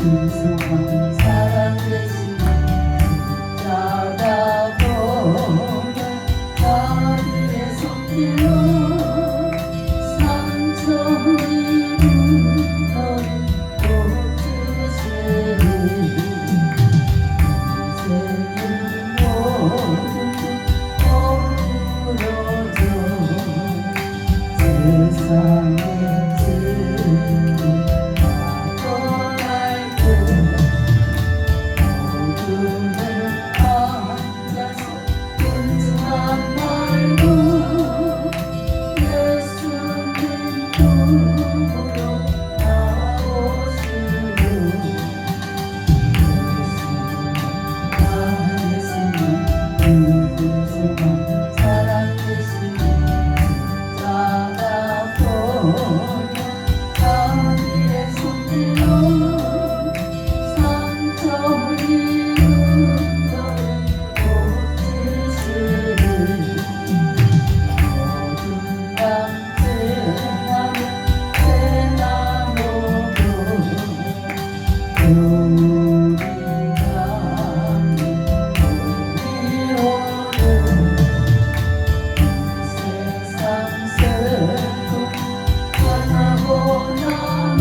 무서운 사랑 대신 나다 보면 자기의 손길로 상처 입은 너를 고치시리 인생은 모두 어우러져 세상에 사랑 대신 자다 보면 자기의 손길로 상처 입은 너를 고치시리 어둠 같은 하늘 새나무로 겨울이 가는 봄이 오는 세상 슬픔 떠나고 나면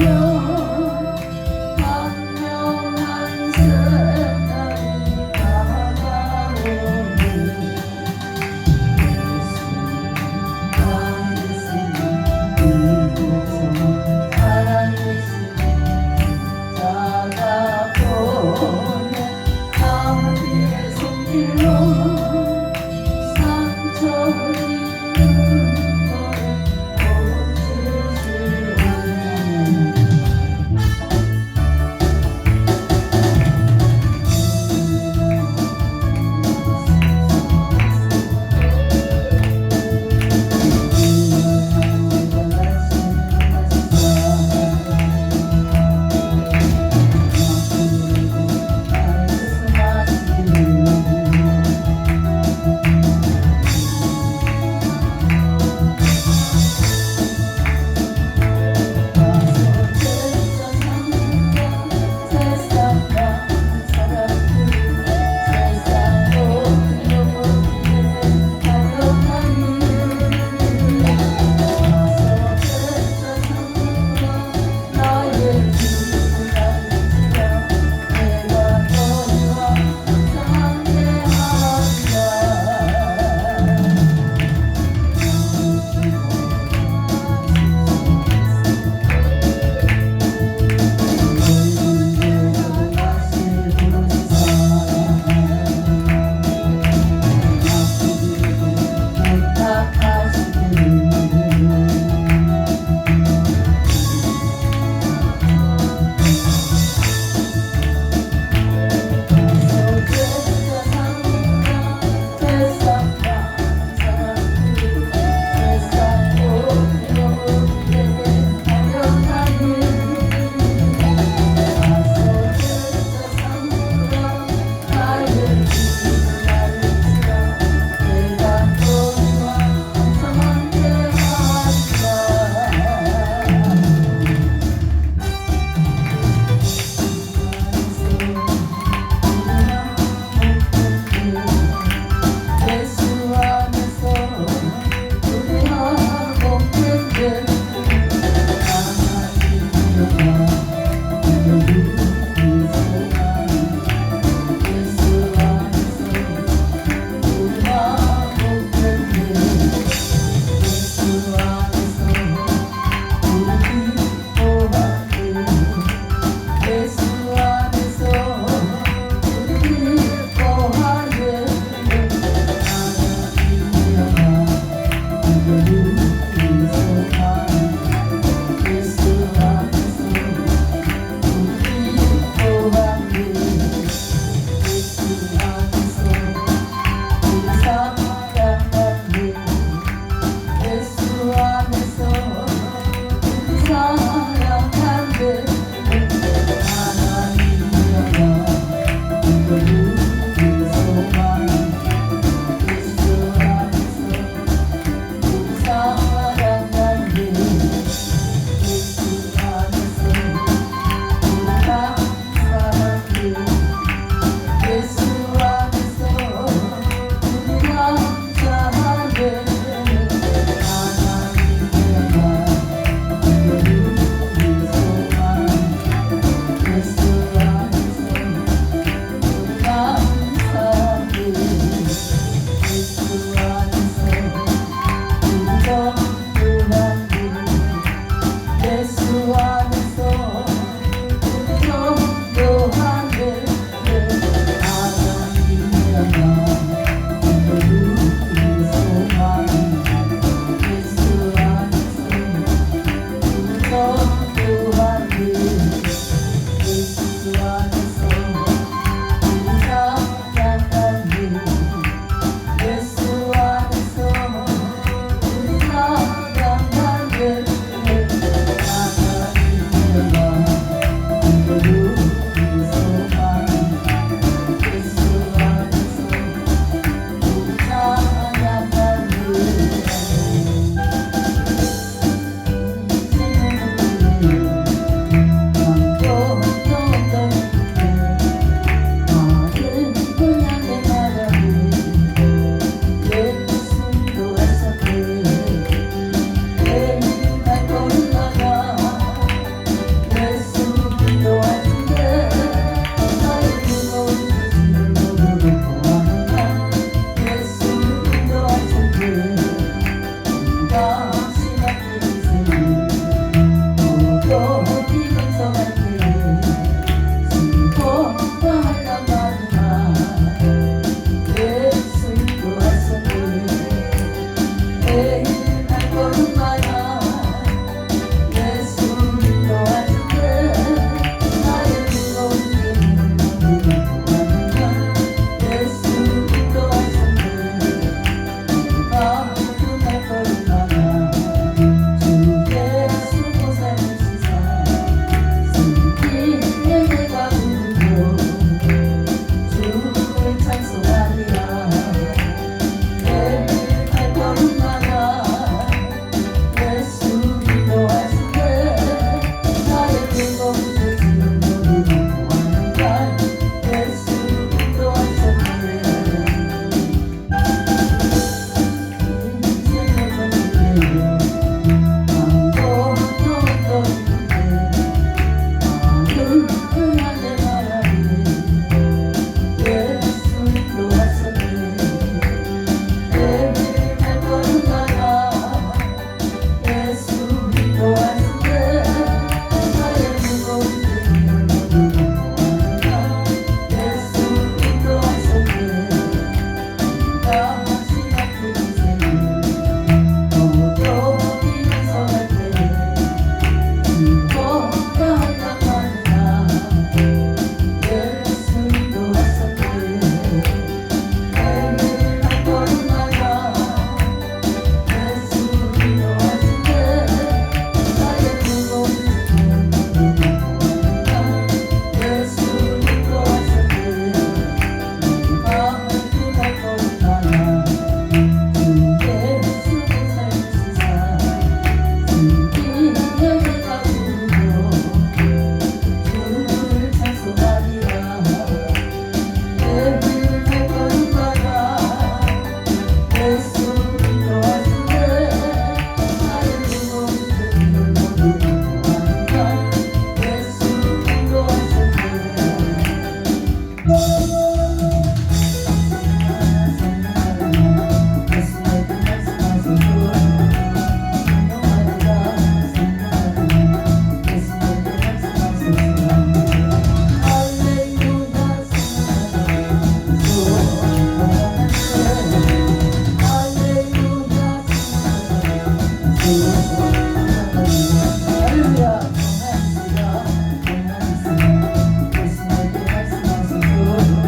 선명한 새날이 다가오는 예수님 이곳에 살아계신 자가 할렐루야, 정말 있으라, 정말 있으라. 예수님께 말씀하소서.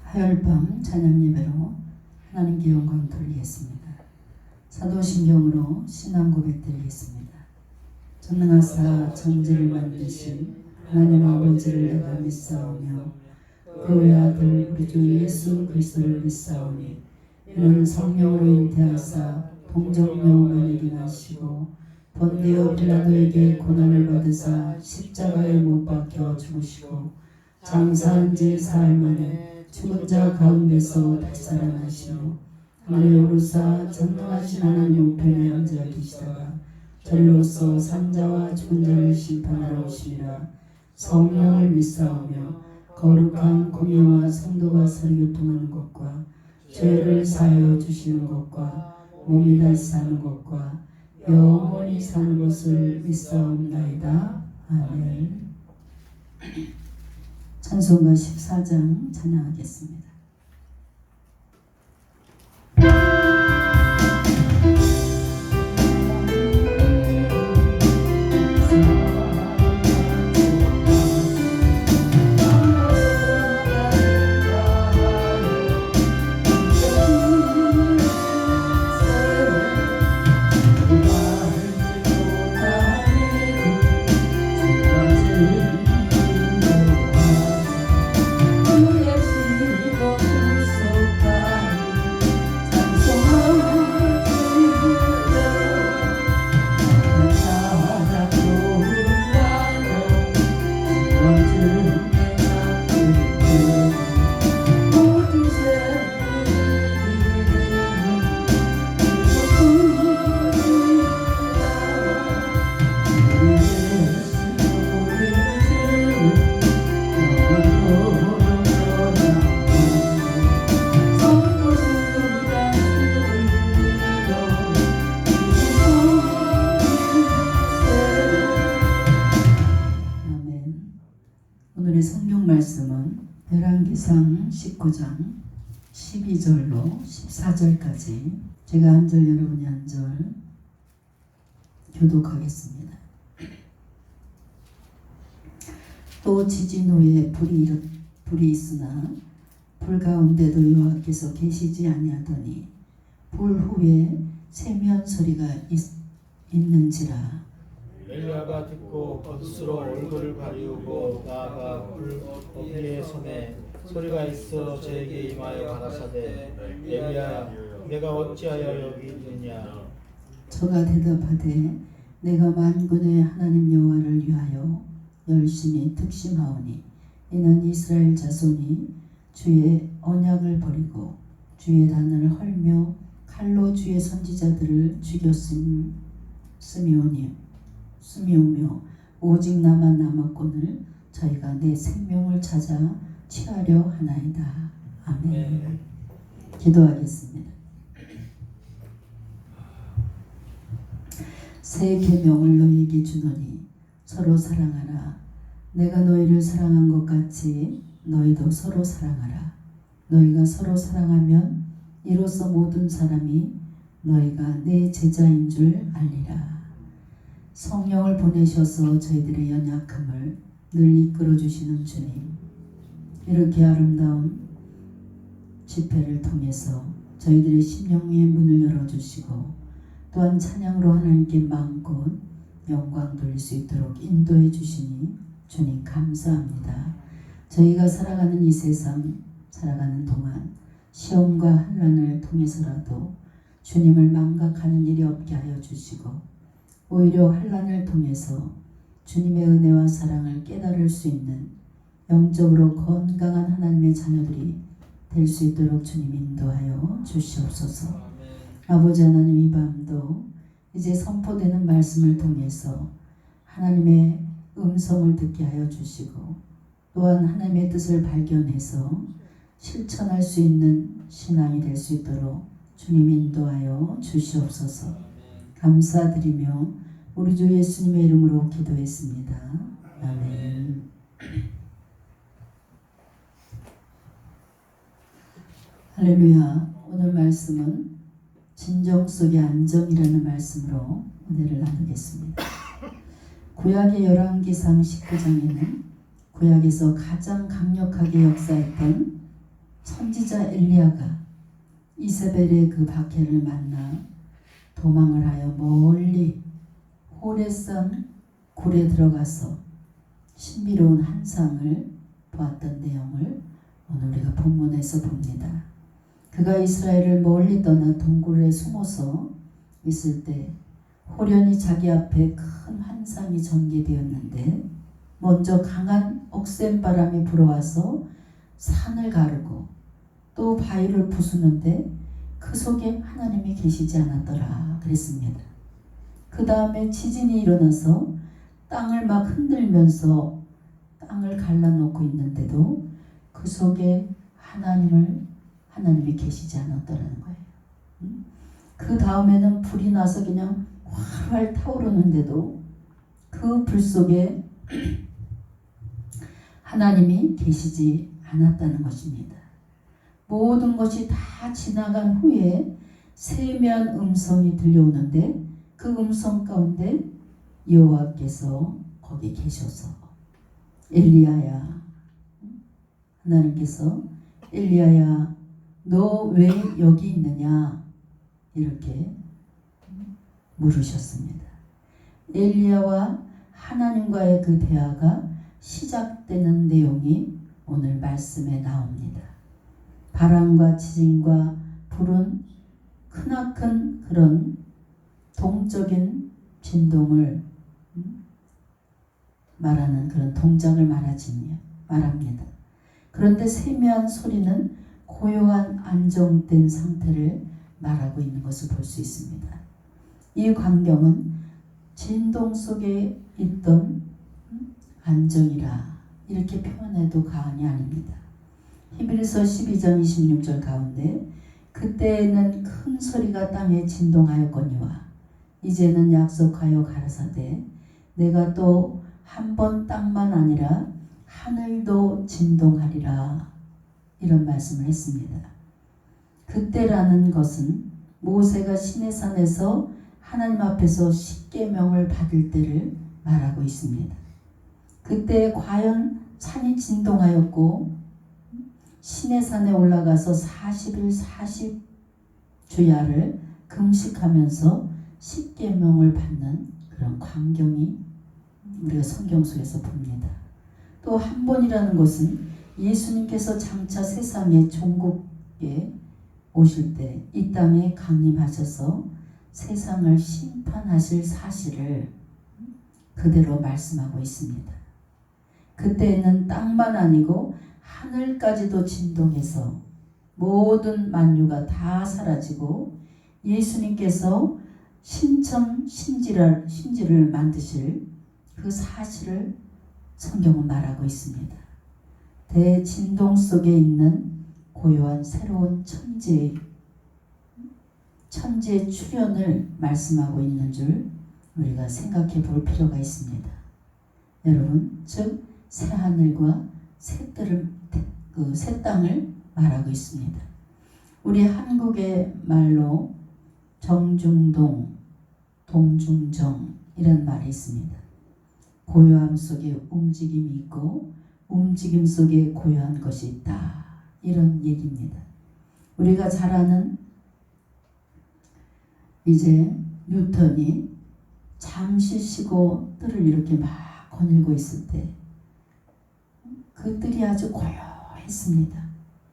화요일밤 찬양 예배로 하나님께 영광 돌리겠습니다. 사도신경으로 신앙 고백 드리겠습니다. 전능하사 천지를 만드신 하나님 아버지를 내가 믿사오며 그 외아들 우리 주 예수 그리스도를 믿사오니 이는 성령으로 잉태하사 동정녀 마리아에게 나시고 본디오 빌라도에게 고난을 받으사 십자가에 못 박혀 죽으시고 장사한 지 사흘 만에 죽은 자 가운데서 다시 살아나시며 하늘에 오르사 전능하신 하나님 우편에 앉아 계시다가 절로서 산자와 죽은 자를 심판하러 오시리라. 성령을 믿사오며 거룩한 공예와 성도가 서로 교통하는 것과 죄를 사하여 주시는 것과 몸이 다시 사는 것과 영원히 사는 것을 믿사옵나이다. 아멘. 찬송가 14장 찬양하겠습니다. 오늘의 성경 말씀은 열왕기상 19장 12절로 14절까지 제가 한 절 여러분이 한 절 교독하겠습니다. 또 지진 후에 불이 있으나 불 가운데도 여호와께서 계시지 아니하더니 불 후에 세미한 소리가 있는지라. 엘리야가 듣고 겉으로 얼굴을 가리우고 나아가 불 위에 서매 소리가 있어 저에게 임하여 가라사대 엘리야 내가 어찌하여 여기 있느냐. 저가 대답하되 내가 만군의 하나님 여호와를 위하여 열심히 특심하오니 이는 이스라엘 자손이 주의 언약을 버리고 주의 단을 헐며 칼로 주의 선지자들을 죽였음이오며 오직 나만 남았거늘 저희가 내 생명을 찾아 취하려 하나이다. 아멘. 기도하겠습니다. 새 계명을 너희에게 주노니 서로 사랑하라. 내가 너희를 사랑한 것 같이 너희도 서로 사랑하라. 너희가 서로 사랑하면 이로써 모든 사람이 너희가 내 제자인 줄 알리라. 성령을 보내셔서 저희들의 연약함을 늘 이끌어 주시는 주님, 이렇게 아름다운 집회를 통해서 저희들의 심령의 문을 열어주시고 또한 찬양으로 하나님께 마음껏 영광 돌릴 수 있도록 인도해 주시니 주님 감사합니다. 저희가 살아가는 이 세상 살아가는 동안 시험과 환난을 통해서라도 주님을 망각하는 일이 없게 하여 주시고 오히려 환난을 통해서 주님의 은혜와 사랑을 깨달을 수 있는 영적으로 건강한 하나님의 자녀들이 될 수 있도록 주님 인도하여 주시옵소서. 아버지 하나님, 이 밤도 이제 선포되는 말씀을 통해서 하나님의 음성을 듣게 하여 주시고 또한 하나님의 뜻을 발견해서 실천할 수 있는 신앙이 될 수 있도록 주님 인도하여 주시옵소서. 감사드리며 우리 주 예수님의 이름으로 기도했습니다. 아멘. 할렐루야. 오늘 말씀은 진정 속의 안정이라는 말씀으로 은혜를 나누겠습니다. 구약의 열왕기상 19장에는 구약에서 가장 강력하게 역사했던 선지자 엘리야가 이세벨의 그 박해를 만나 도망을 하여 멀리 호레산 굴에 들어가서 신비로운 한상을 보았던 내용을 오늘 우리가 본문에서 봅니다. 그가 이스라엘을 멀리 떠나 동굴에 숨어서 있을 때 호련히 자기 앞에 큰 환상이 전개되었는데 먼저 강한 억센 바람이 불어와서 산을 가르고 또 바위를 부수는데 그 속에 하나님이 계시지 않았더라 그랬습니다. 그 다음에 지진이 일어나서 땅을 막 흔들면서 땅을 갈라놓고 있는데도 그 속에 하나님이 계시지 않았더라는 거예요. 그 다음에는 불이 나서 그냥 활활 타오르는데도 그 불 속에 하나님이 계시지 않았다는 것입니다. 모든 것이 다 지나간 후에 세미한 음성이 들려오는데 그 음성 가운데 여호와께서 거기 계셔서 엘리야야, 하나님께서 엘리야야 너 왜 여기 있느냐 이렇게 물으셨습니다. 엘리야와 하나님과의 그 대화가 시작되는 내용이 오늘 말씀에 나옵니다. 바람과 지진과 불은 크나큰 그런 동적인 진동을 말하는 그런 동작을 말합니다. 그런데 세미한 소리는 고요한 안정된 상태를 말하고 있는 것을 볼 수 있습니다. 이 광경은 진동 속에 있던 안정이라 이렇게 표현해도 과언이 아닙니다. 히브리서 12장 26절 가운데 그때에는 큰 소리가 땅에 진동하였거니와 이제는 약속하여 가라사대 내가 또 한 번 땅만 아니라 하늘도 진동하리라 이런 말씀을 했습니다. 그때라는 것은 모세가 시내산에서 하나님 앞에서 십계명을 받을 때를 말하고 있습니다. 그때 과연 산이 진동하였고 시내산에 올라가서 40일 40주야를 금식하면서 십계명을 받는 그런 광경이 우리가 성경 속에서 봅니다. 또 한 번이라는 것은 예수님께서 장차 세상의 종국에 오실 때 이 땅에 강림하셔서 세상을 심판하실 사실을 그대로 말씀하고 있습니다. 그때에는 땅만 아니고 하늘까지도 진동해서 모든 만유가 다 사라지고 예수님께서 신천 신지를 만드실 그 사실을 성경은 말하고 있습니다. 대진동 속에 있는 고요한 새로운 천지의 출현을 말씀하고 있는 줄 우리가 생각해 볼 필요가 있습니다. 여러분, 즉 새하늘과 새 땅을 말하고 있습니다. 우리 한국의 말로 정중동, 동중정 이런 말이 있습니다. 고요함 속에 움직임이 있고 움직임 속에 고요한 것이 있다. 이런 얘기입니다. 우리가 잘 아는 이제 뉴턴이 잠시 쉬고 뜰을 이렇게 막 거닐고 있을 때 그 뜰이 아주 고요했습니다.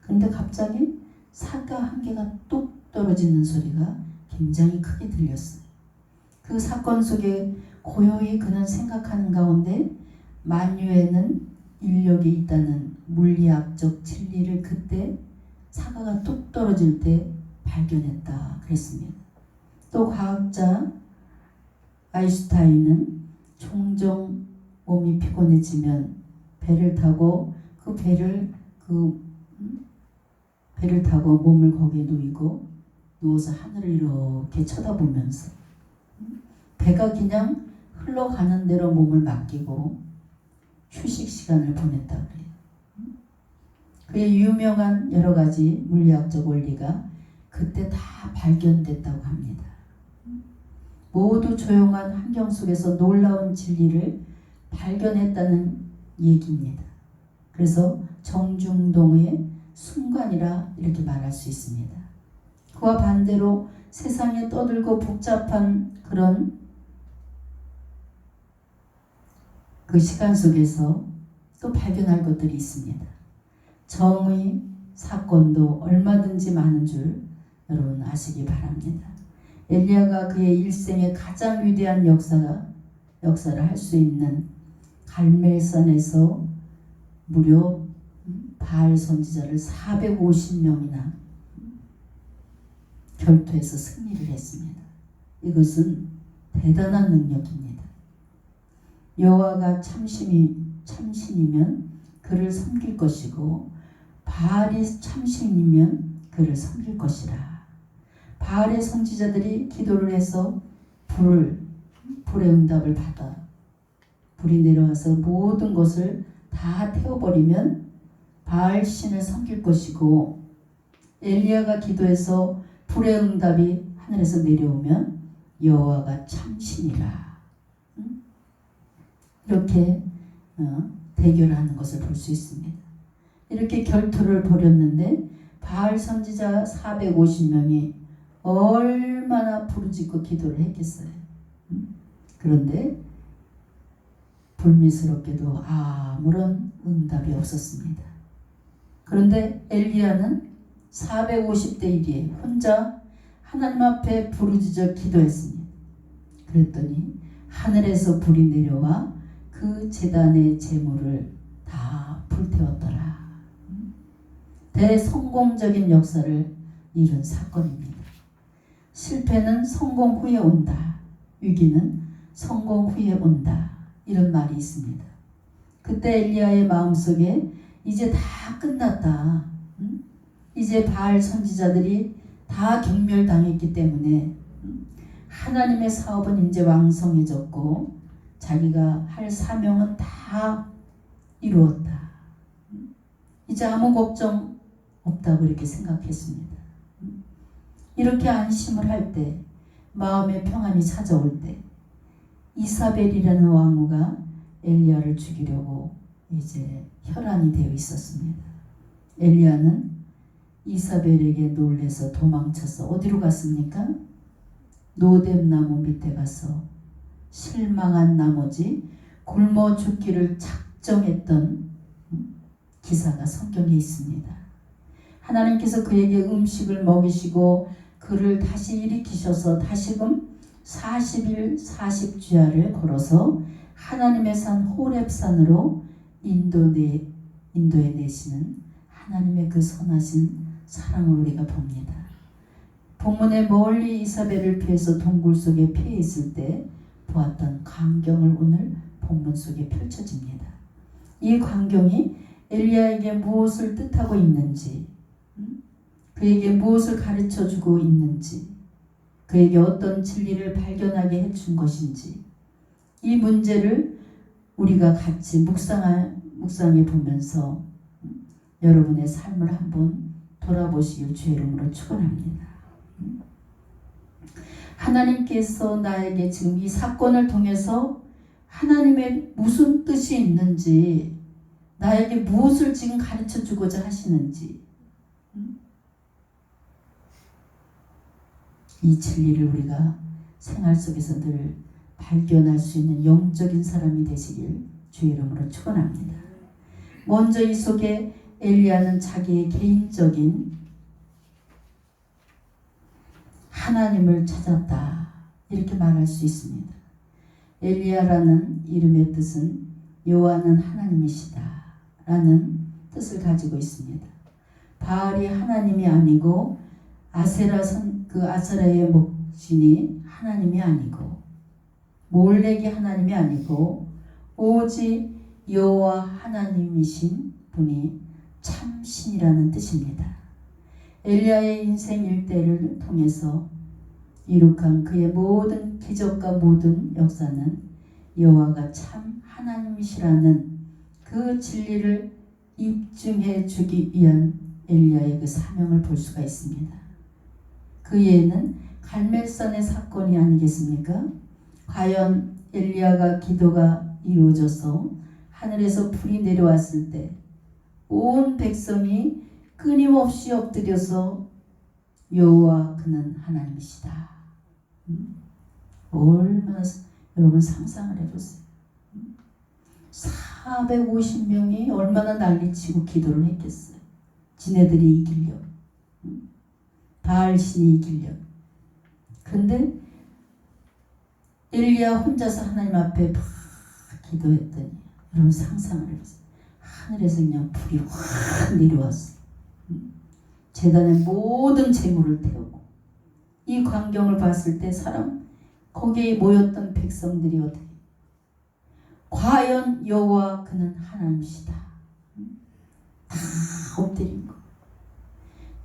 그런데 갑자기 사과 한 개가 뚝 떨어지는 소리가 굉장히 크게 들렸어요. 그 사건 속에 고요히 그는 생각하는 가운데 만유에는 인력이 있다는 물리학적 진리를 그때 사과가 뚝 떨어질 때 발견했다 그랬습니다. 또 과학자 아인슈타인은 종종 몸이 피곤해지면 배를 타고 배를 타고 몸을 거기에 누워서 하늘을 이렇게 쳐다보면서 배가 그냥 흘러가는 대로 몸을 맡기고 휴식 시간을 보냈다고 그래요. 그의 유명한 여러 가지 물리학적 원리가 그때 다 발견됐다고 합니다. 모두 조용한 환경 속에서 놀라운 진리를 발견했다는 얘기입니다. 그래서 정중동의 순간이라 이렇게 말할 수 있습니다. 그와 반대로 세상에 떠들고 복잡한 그런 그 시간 속에서 또 발견할 것들이 있습니다. 정의 사건도 얼마든지 많은 줄 여러분 아시기 바랍니다. 엘리야가 그의 일생의 가장 위대한 역사를 할 수 있는 갈멜산에서 무려 바알 선지자를 450명이나 결투해서 승리를 했습니다. 이것은 대단한 능력입니다. 여호와가 참신이면 그를 섬길 것이고 바알이 참신이면 그를 섬길 것이라. 바알의 선지자들이 기도를 해서 불의 응답을 받아 불이 내려와서 모든 것을 다 태워버리면 바알 신을 섬길 것이고, 엘리야가 기도해서 불의 응답이 하늘에서 내려오면 여호와가 참신이라. 이렇게 대결하는 것을 볼 수 있습니다. 이렇게 결투를 벌였는데 바알 선지자 450명이 얼마나 부르짖고 기도를 했겠어요. 그런데 불미스럽게도 아무런 응답이 없었습니다. 그런데 엘리야는 450대 1에 혼자 하나님 앞에 부르짖어 기도했습니다. 그랬더니 하늘에서 불이 내려와 그 제단의 제물을 다 불태웠더라. 대성공적인 역사를 이룬 사건입니다. 실패는 성공 후에 온다. 위기는 성공 후에 온다. 이런 말이 있습니다. 그때 엘리야의 마음속에 이제 다 끝났다. 이제 바알 선지자들이 다 경멸당했기 때문에 하나님의 사업은 이제 왕성해졌고 자기가 할 사명은 다 이루었다. 이제 아무 걱정 없다고 이렇게 생각했습니다. 이렇게 안심을 할 때, 마음의 평안이 찾아올 때 이사벨이라는 왕후가 엘리야를 죽이려고 이제 혈안이 되어 있었습니다. 엘리야는 이사벨에게 놀래서 도망쳐서 어디로 갔습니까? 노뎀나무 밑에 가서 실망한 나머지 굶어 죽기를 작정했던 기사가 성경에 있습니다. 하나님께서 그에게 음식을 먹이시고 그를 다시 일으키셔서 다시금 40일 40주야를 걸어서 하나님의 산 호렙산으로 인도에 내시는 하나님의 그 선하신 사랑을 우리가 봅니다. 본문에 멀리 이사벨을 피해서 동굴 속에 피해 있을 때 보았던 광경을 오늘 본문 속에 펼쳐집니다. 이 광경이 엘리야에게 무엇을 뜻하고 있는지, 그에게 무엇을 가르쳐주고 있는지, 그에게 어떤 진리를 발견하게 해준 것인지, 이 문제를 우리가 같이 묵상해 보면서 여러분의 삶을 한번 돌아보시길 주의 이름으로 축원합니다. 하나님께서 나에게 지금 이 사건을 통해서 하나님의 무슨 뜻이 있는지, 나에게 무엇을 지금 가르쳐 주고자 하시는지, 이 진리를 우리가 생활 속에서 늘 발견할 수 있는 영적인 사람이 되시길 주의 이름으로 축원합니다. 먼저 이 속에 엘리야는 자기의 개인적인 하나님을 찾았다, 이렇게 말할 수 있습니다. 엘리야라는 이름의 뜻은 여호와는 하나님이시다 라는 뜻을 가지고 있습니다. 바알이 하나님이 아니고 아세라의 목신이 하나님이 아니고 몰렉이 하나님이 아니고 오직 여호와 하나님이신 분이 참신이라는 뜻입니다. 엘리야의 인생 일대를 통해서 이룩한 그의 모든 기적과 모든 역사는 여호와가 참 하나님이시라는 그 진리를 입증해 주기 위한 엘리야의 그 사명을 볼 수가 있습니다. 그 예는 갈멜산의 사건이 아니겠습니까? 과연 엘리야가 기도가 이루어져서 하늘에서 불이 내려왔을 때 온 백성이 끊임없이 엎드려서 여호와 그는 하나님이시다. 얼마나 여러분 상상을 해보세요. 450명이 얼마나 난리치고 기도를 했겠어요. 지네들이 이기려, 바알신이 이기려. 근데 엘리야 혼자서 하나님 앞에 막 기도했더니 여러분 상상을 해보세요. 하늘에서 그냥 불이 확 내려왔어요. 제단의 모든 재물을 태우고, 이 광경을 봤을 때 거기에 모였던 백성들이 어떻게, 과연 여호와 그는 하나님이시다. 다 엎드린 거.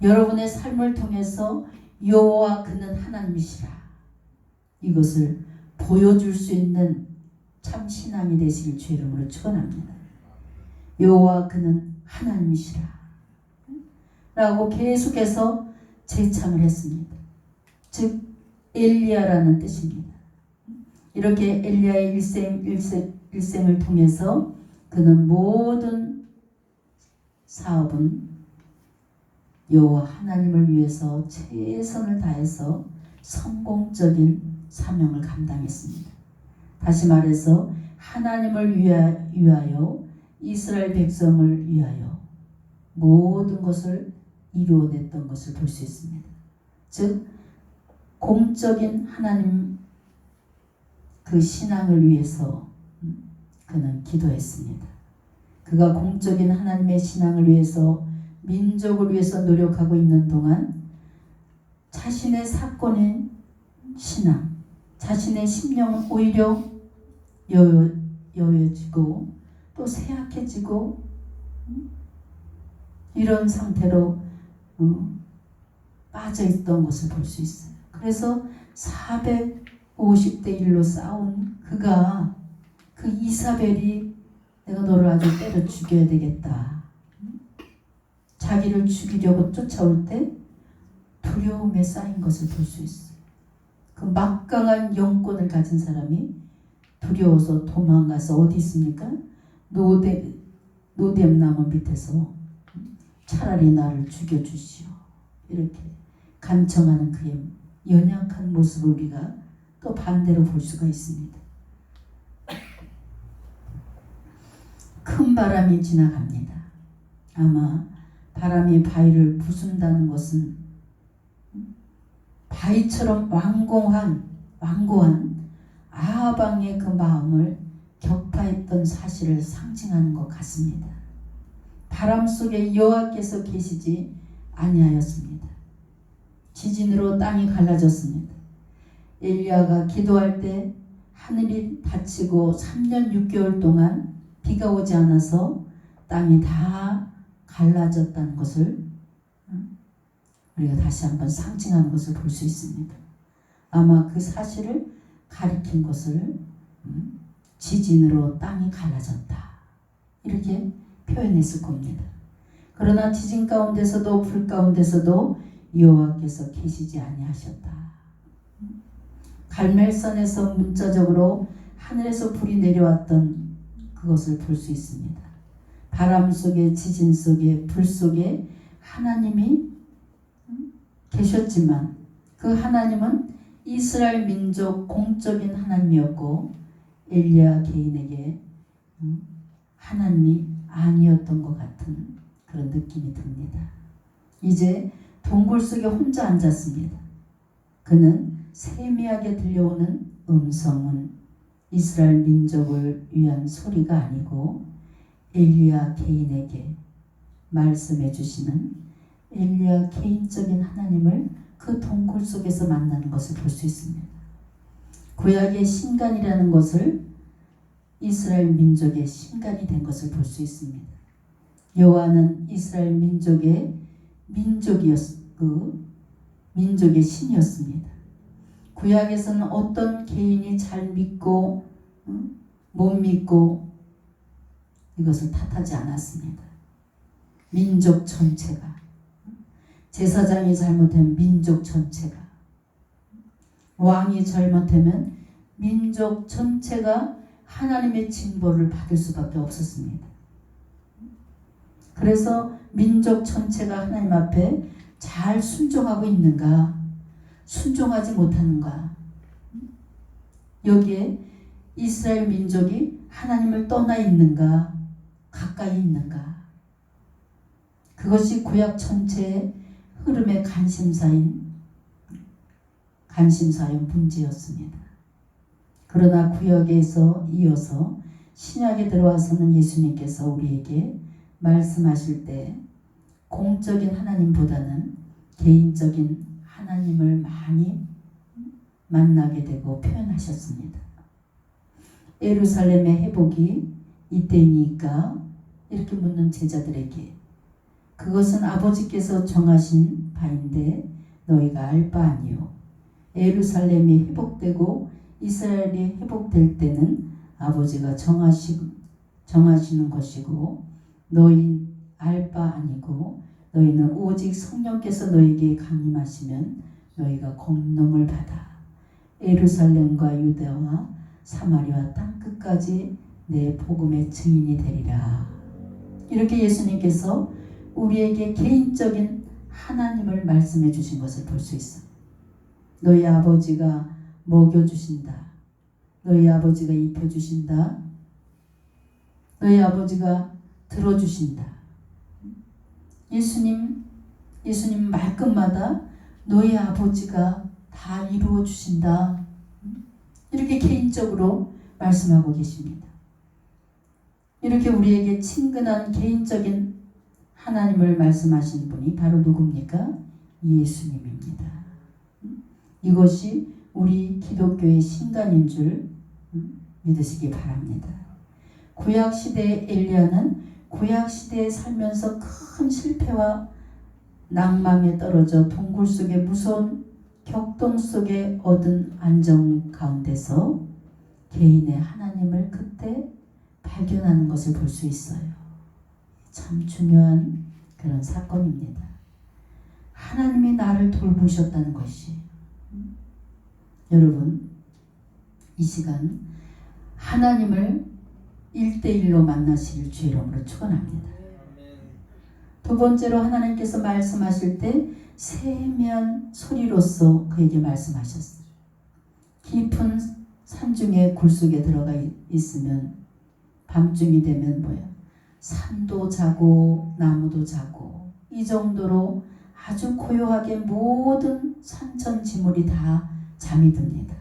여러분의 삶을 통해서 여호와 그는 하나님이시라, 이것을 보여줄 수 있는 참 신앙이 되시길 주 이름으로 축원합니다. 여호와 그는 하나님이시라 라고 계속해서 재창을 했습니다. 즉 엘리야라는 뜻입니다. 이렇게 엘리야의 일생을 통해서 그는 모든 사업은 여호와 하나님을 위해서 최선을 다해서 성공적인 사명을 감당했습니다. 다시 말해서 하나님을 위하여 이스라엘 백성을 위하여 모든 것을 이루어냈던 것을 볼 수 있습니다. 즉 공적인 하나님 그 신앙을 위해서 그는 기도했습니다. 그가 공적인 하나님의 신앙을 위해서, 민족을 위해서 노력하고 있는 동안 자신의 사건인 신앙, 자신의 심령은 오히려 여여지고 또 쇠약해지고 이런 상태로 빠져있던 것을 볼 수 있어요. 그래서 450대 1로 싸운 그가, 그 이사벨이 내가 너를 아주 때려 죽여야 되겠다, 자기를 죽이려고 쫓아올 때 두려움에 쌓인 것을 볼 수 있어요. 그 막강한 영권을 가진 사람이 두려워서 도망가서 어디 있습니까? 노뎀나무 밑에서 차라리 나를 죽여주시오, 이렇게 간청하는 그의 연약한 모습을 우리가 또 반대로 볼 수가 있습니다. 큰 바람이 지나갑니다. 아마 바람이 바위를 부순다는 것은 바위처럼 완고한 아합왕의 그 마음을 격파했던 사실을 상징하는 것 같습니다. 바람 속에 여호와께서 계시지 아니하였습니다. 지진으로 땅이 갈라졌습니다. 엘리야가 기도할 때 하늘이 닫히고 3년 6개월 동안 비가 오지 않아서 땅이 다 갈라졌다는 것을 우리가 다시 한번 상징하는 것을 볼 수 있습니다. 아마 그 사실을 가리킨 것을 지진으로 땅이 갈라졌다, 이렇게 표현했을 겁니다. 그러나 지진 가운데서도 불 가운데서도 여호와께서 계시지 아니하셨다. 갈멜산에서 문자적으로 하늘에서 불이 내려왔던 그것을 볼 수 있습니다. 바람 속에, 지진 속에, 불 속에 하나님이 계셨지만 그 하나님은 이스라엘 민족 공적인 하나님이었고 엘리야 개인에게 하나님이 아니었던 것 같은 그런 느낌이 듭니다. 이제 동굴 속에 혼자 앉았습니다. 그는 세미하게 들려오는 음성은 이스라엘 민족을 위한 소리가 아니고 엘리야 개인에게 말씀해 주시는 엘리야 개인적인 하나님을 그 동굴 속에서 만나는 것을 볼 수 있습니다. 구약의 신간이라는 것을 이스라엘 민족의 신간이 된 것을 볼 수 있습니다. 여호와는 이스라엘 민족의 민족의 신이었습니다. 구약에서는 어떤 개인이 잘 믿고 못 믿고 이것을 탓하지 않았습니다. 민족 전체가, 제사장이 잘못하면 민족 전체가, 왕이 잘못하면 민족 전체가 하나님의 징벌을 받을 수밖에 없었습니다. 그래서 민족 전체가 하나님 앞에 잘 순종하고 있는가? 순종하지 못하는가? 여기에 이스라엘 민족이 하나님을 떠나 있는가? 가까이 있는가? 그것이 구약 전체의 흐름의 관심사인 문제였습니다. 그러나 구약에서 이어서 신약에 들어와서는 예수님께서 우리에게 말씀하실 때 공적인 하나님보다는 개인적인 하나님을 많이 만나게 되고 표현하셨습니다. 예루살렘의 회복이 이때이니까 이렇게 묻는 제자들에게 그것은 아버지께서 정하신 바인데 너희가 알 바 아니요. 예루살렘이 회복되고 이스라엘이 회복될 때는 아버지가 정하시는 것이고 너희 알 바 아니고 너희는 오직 성령께서 너희에게 강림하시면 너희가 권능을 받아 예루살렘과 유대와 사마리아 땅끝까지 내 복음의 증인이 되리라. 이렇게 예수님께서 우리에게 개인적인 하나님을 말씀해 주신 것을 볼 수 있어요. 너희 아버지가 먹여주신다. 너희 아버지가 입혀주신다. 너희 아버지가 들어주신다. 예수님 말끝마다 너희 아버지가 다 이루어 주신다. 이렇게 개인적으로 말씀하고 계십니다. 이렇게 우리에게 친근한 개인적인 하나님을 말씀하신 분이 바로 누굽니까? 예수님입니다. 이것이 우리 기독교의 신간인 줄 믿으시기 바랍니다. 구약시대의 엘리야는 구약시대에 살면서 큰 실패와 낭망에 떨어져 동굴 속의 무서운 격동 속에 얻은 안정 가운데서 개인의 하나님을 그때 발견하는 것을 볼 수 있어요. 참 중요한 그런 사건입니다. 하나님이 나를 돌보셨다는 것이 여러분 이 시간 하나님을 1대1로 만나시길 주의 이름으로 축원합니다. 두 번째로 하나님께서 말씀하실 때 세미한 소리로서 그에게 말씀하셨어요. 깊은 산중에 굴속에 들어가 있으면 밤중이 되면 산도 자고 나무도 자고 이 정도로 아주 고요하게 모든 산천지물이 다 잠이 듭니다.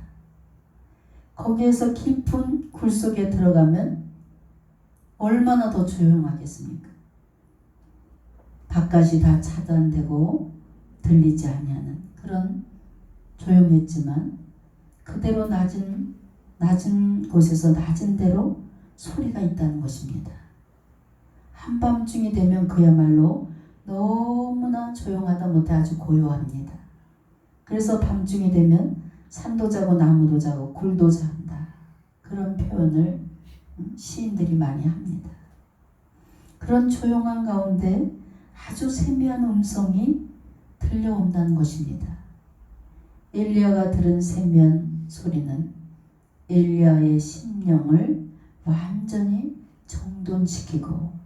거기에서 깊은 굴속에 들어가면 얼마나 더 조용하겠습니까? 바깥이 다 차단되고 들리지 아니하는 그런 조용했지만 그대로 낮은 곳에서 낮은 대로 소리가 있다는 것입니다. 한밤중이 되면 그야말로 너무나 조용하다 못해 아주 고요합니다. 그래서 밤중이 되면 산도 자고 나무도 자고 굴도 잔다. 그런 표현을 시인들이 많이 합니다. 그런 조용한 가운데 아주 세미한 음성이 들려온다는 것입니다. 엘리야가 들은 세미한 소리는 엘리야의 심령을 완전히 정돈시키고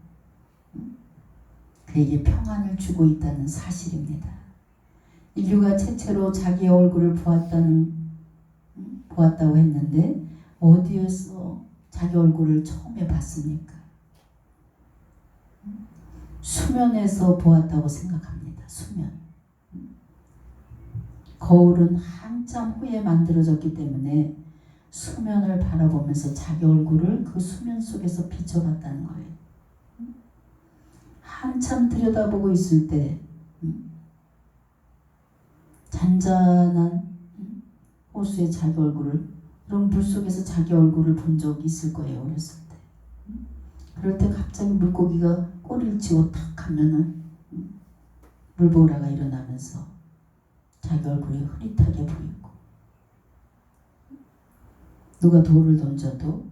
그에게 평안을 주고 있다는 사실입니다. 인류가 최초로 자기의 얼굴을 보았다고 했는데 어디에서 자기 얼굴을 처음에 봤습니까? 수면에서 보았다고 생각합니다. 수면. 거울은 한참 후에 만들어졌기 때문에 수면을 바라보면서 자기 얼굴을 그 수면 속에서 비춰봤다는 거예요. 한참 들여다보고 있을 때 잔잔한 호수에 자기 얼굴을 그런 물속에서 자기 얼굴을 본 적이 있을 거예요. 어렸을 때. 그럴 때 갑자기 물고기가 꼬리를 치고 탁 하면은 물보라가 일어나면서 자기 얼굴이 흐릿하게 보이고 누가 돌을 던져도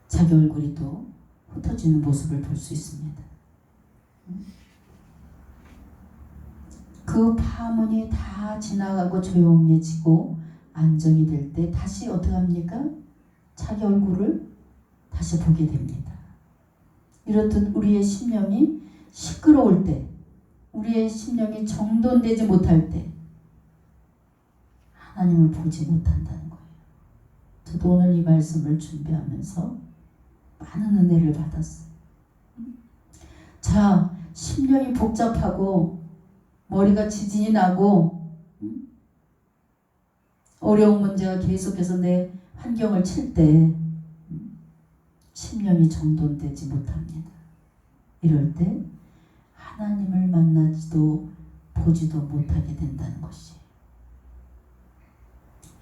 자기 얼굴이 또 흩어지는 모습을 볼 수 있습니다. 그 파문이 다 지나가고 조용해지고 안정이 될 때 다시 어떻게 합니까? 자기 얼굴을 다시 보게 됩니다. 이렇듯 우리의 심령이 시끄러울 때, 우리의 심령이 정돈되지 못할 때 하나님을 보지 못한다는 거예요. 저도 오늘 이 말씀을 준비하면서 많은 은혜를 받았어요. 자, 심령이 복잡하고 머리가 지진이 나고 어려운 문제가 계속해서 내 환경을 칠 때 심령이 정돈되지 못합니다. 이럴 때 하나님을 만나지도 보지도 못하게 된다는 것이에요.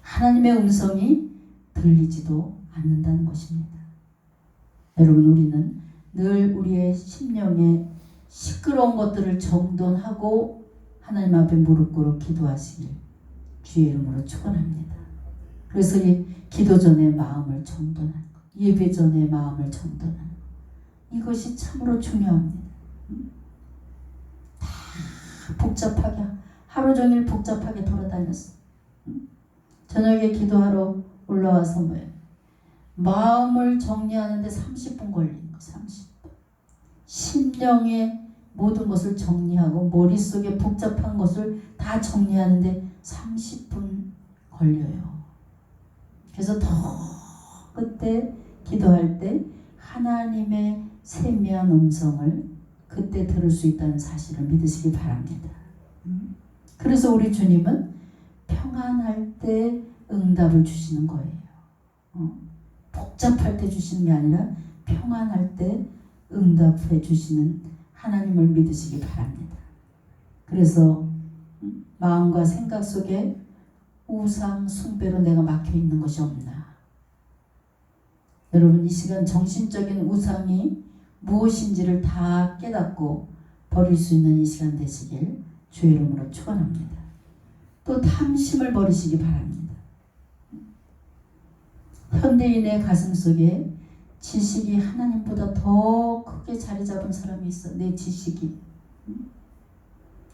하나님의 음성이 들리지도 않는다는 것입니다. 여러분, 우리는 늘 우리의 심령에 시끄러운 것들을 정돈하고 하나님 앞에 무릎 꿇어 기도하시길 주의 이름으로 축원합니다. 그래서 이 기도 전에 마음을 정돈하는 것, 예배 전에 마음을 정돈하는 것, 이것이 참으로 중요합니다. 다 복잡하게 하루 종일 복잡하게 돌아다녔어. 저녁에 기도하러 올라와서 뭐예요? 마음을 정리하는데 30분 걸리는 거. 30분. 심령의 모든 것을 정리하고 머릿속에 복잡한 것을 다 정리하는데 30분 걸려요. 그래서 더 그때 기도할 때 하나님의 세미한 음성을 그때 들을 수 있다는 사실을 믿으시기 바랍니다. 그래서 우리 주님은 평안할 때 응답을 주시는 거예요. 복잡할 때 주시는 게 아니라 평안할 때 응답해 주시는 하나님을 믿으시기 바랍니다. 그래서 마음과 생각 속에 우상 숭배로 내가 막혀 있는 것이 없나? 여러분, 이 시간 정신적인 우상이 무엇인지를 다 깨닫고 버릴 수 있는 이 시간 되시길 주의 이름으로 축원합니다. 또 탐심을 버리시기 바랍니다. 현대인의 가슴 속에 지식이 하나님보다 더 크게 자리 잡은 사람이 있어. 내 지식이.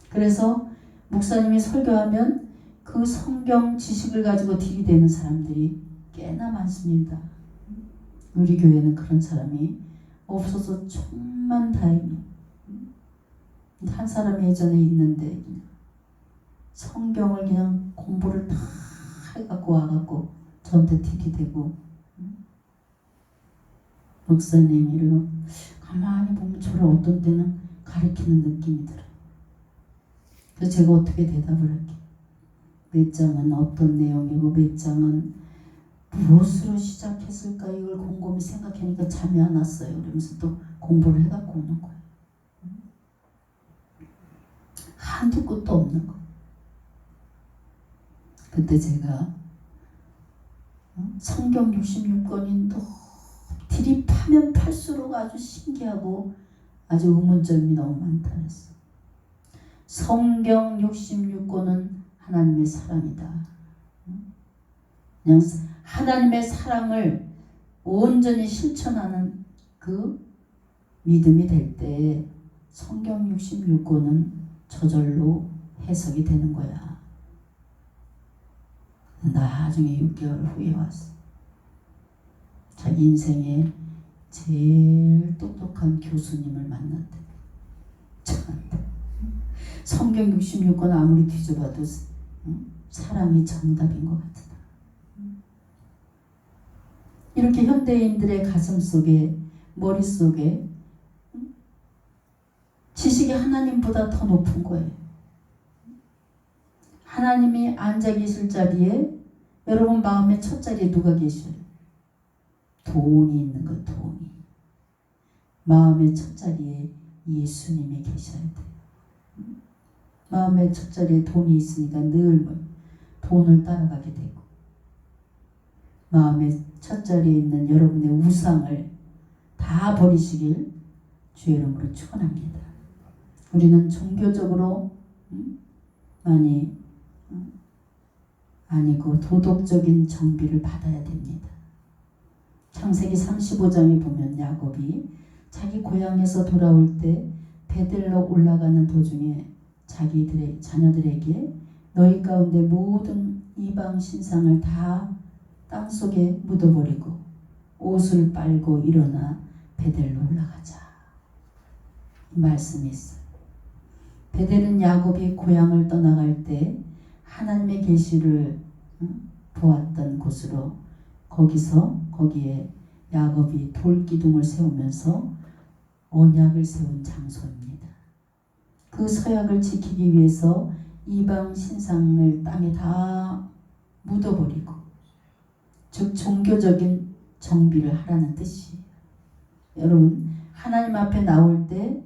그래서 목사님이 설교하면 그 성경 지식을 가지고 들이대는 사람들이 꽤나 많습니다. 우리 교회는 그런 사람이 없어서 천만 다행이에요. 한 사람이 예전에 있는데 성경을 그냥 공부를 다 해갖고 와갖고 저한테 들이대고, 목사님 이러고 가만히 보면 저를 어떤 때는 가리키는 느낌이 들어요. 그래서 제가 어떻게 대답을 할게요. 몇 장은 어떤 내용이고 몇 장은 무엇으로 시작했을까, 이걸 곰곰이 생각하니까 잠이 안 왔어요. 그러면서 또 공부를 해갖고 오는 거예요. 한두 끝도 없는 거예요. 그때 제가 성경 66권이 또 드립하면 팔수록 아주 신기하고 아주 의문점이 너무 많다 그랬어. 성경 66권은 하나님의 사랑이다. 그냥 하나님의 사랑을 온전히 실천하는 그 믿음이 될 때 성경 66권은 저절로 해석이 되는 거야. 나중에 6개월 후에 왔어. 자기 인생에 제일 똑똑한 교수님을 만났대. 저한테. 성경 66권 아무리 뒤져봐도 사랑이 정답인 것 같다. 이렇게 현대인들의 가슴 속에, 머릿속에 지식이 하나님보다 더 높은 거예요. 하나님이 앉아 계실 자리에 여러분 마음의 첫 자리에 누가 계셔요? 돈이 있는 거예요. 돈이. 마음의 첫 자리에 예수님이 계셔야 돼요. 마음의 첫 자리에 돈이 있으니까 늘 돈을 따라가게 되고, 마음의 첫 자리에 있는 여러분의 우상을 다 버리시길 주의 이름으로 축원합니다. 우리는 종교적으로 많이 아니고 도덕적인 정비를 받아야 됩니다. 창세기 35장에 보면 야곱이 자기 고향에서 돌아올 때 베델로 올라가는 도중에 자기들의 자녀들에게 너희 가운데 모든 이방 신상을 다 땅속에 묻어버리고 옷을 빨고 일어나 베델로 올라가자 말씀이 있어요. 베델은 야곱이 고향을 떠나갈 때 하나님의 계시를 보았던 곳으로 거기에 야곱이 돌기둥을 세우면서 언약을 세운 장소입니다. 그 서약을 지키기 위해서 이방 신상을 땅에 다 묻어버리고, 즉 종교적인 정비를 하라는 뜻이에요. 여러분, 하나님 앞에 나올 때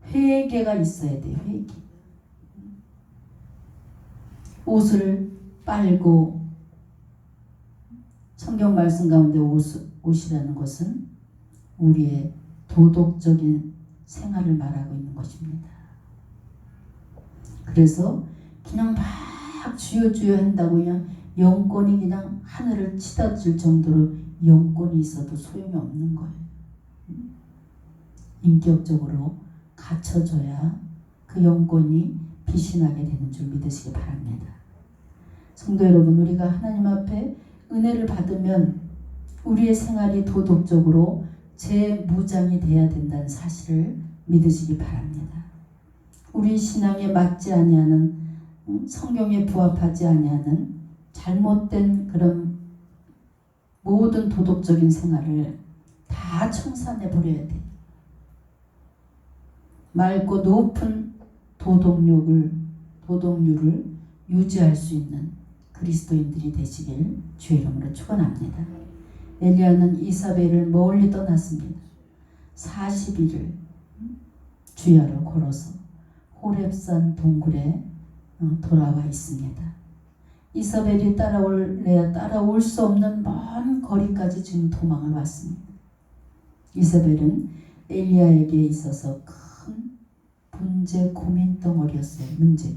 회개가 있어야 돼요. 회개. 옷을 빨고, 성경 말씀 가운데 옷이라는 것은 우리의 도덕적인 생활을 말하고 있는 것입니다. 그래서 그냥 막 주여 한다고 그냥 영권이 그냥 하늘을 치닫을 정도로 영권이 있어도 소용이 없는 거예요. 인격적으로 갖춰져야 그 영권이 빛이 나게 되는 줄 믿으시기 바랍니다. 성도 여러분, 우리가 하나님 앞에 은혜를 받으면 우리의 생활이 도덕적으로 재무장이 돼야 된다는 사실을 믿으시기 바랍니다. 우리 신앙에 맞지 아니하는, 성경에 부합하지 아니하는 잘못된 그런 모든 도덕적인 생활을 다 청산해 버려야 돼. 맑고 높은 도덕률을 유지할 수 있는 그리스도인들이 되시길 주의 이름으로 축원합니다. 엘리야는 이사벨을 멀리 떠났습니다. 40일을 주야로 걸어서 호렙산 동굴에 돌아와 있습니다. 이사벨이 따라올 수 없는 먼 거리까지 지금 도망을 왔습니다. 이사벨은 엘리야에게 있어서 큰 문제, 고민 덩어리였어요. 문제.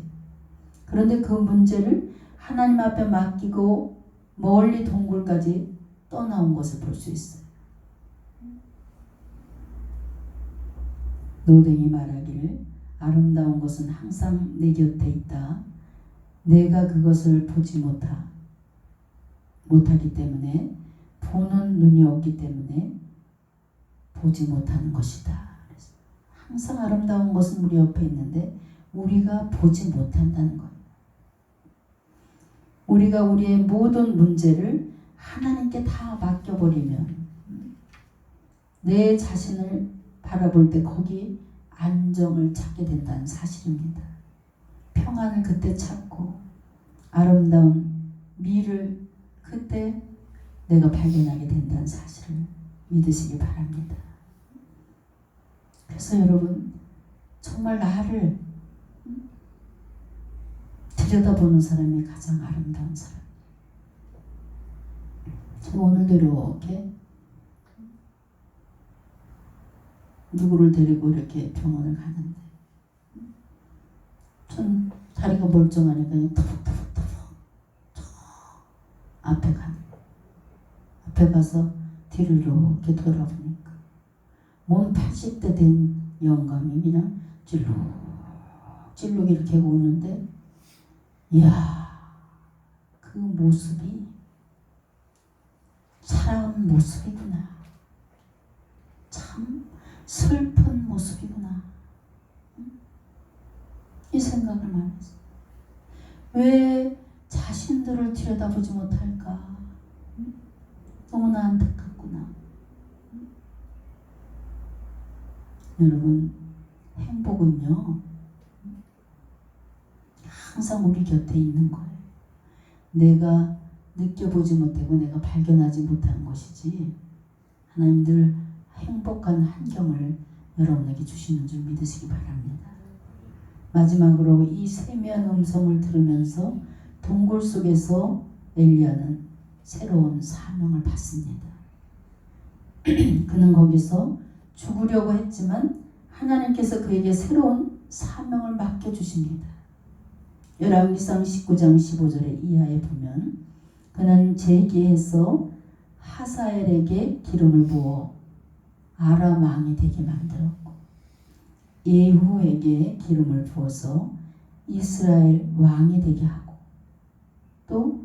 그런데 그 문제를 하나님 앞에 맡기고 멀리 동굴까지 떠나온 것을 볼 수 있어요. 노댕이 말하기를 아름다운 것은 항상 내 곁에 있다. 내가 그것을 보지 못하기 때문에, 보는 눈이 없기 때문에 보지 못하는 것이다. 항상 아름다운 것은 우리 옆에 있는데 우리가 보지 못한다는 거예요. 우리가 우리의 모든 문제를 하나님께 다 맡겨버리면 내 자신을 바라볼 때 거기 안정을 찾게 된다는 사실입니다. 평안을 그때 찾고 아름다운 미를 그때 내가 발견하게 된다는 사실을 믿으시기 바랍니다. 그래서 여러분, 정말 나를 들여다보는 사람이 가장 아름다운 사람. 제가 오늘도 이렇게 누구를 데리고 이렇게 병원을 가는데 전 다리가 멀쩡하니까 그냥 터벅터벅 앞에 가는 거예요. 앞에 가서 뒤를 이렇게 돌아보니까 몸 80대 된 영감이 그냥 찔룩 이렇게 오는데, 이야, 그 모습이 살아온 모습이구나. 참 슬픈 모습이구나. 이 생각을 많이 했어요. 왜 자신들을 들여다보지 못할까? 너무나 안타깝구나. 여러분, 행복은요, 항상 우리 곁에 있는 거예요. 내가 느껴보지 못하고 내가 발견하지 못한 것이지, 하나님 늘 행복한 환경을 여러분에게 주시는 줄 믿으시기 바랍니다. 마지막으로 이 세미한 음성을 들으면서 동굴 속에서 엘리야는 새로운 사명을 받습니다. 그는 거기서 죽으려고 했지만 하나님께서 그에게 새로운 사명을 맡겨주십니다. 열왕기상 19장 15절의 이하에 보면, 그는 제기해서 하사엘에게 기름을 부어 아람 왕이 되게 만들었고, 예후에게 기름을 부어서 이스라엘 왕이 되게 하고, 또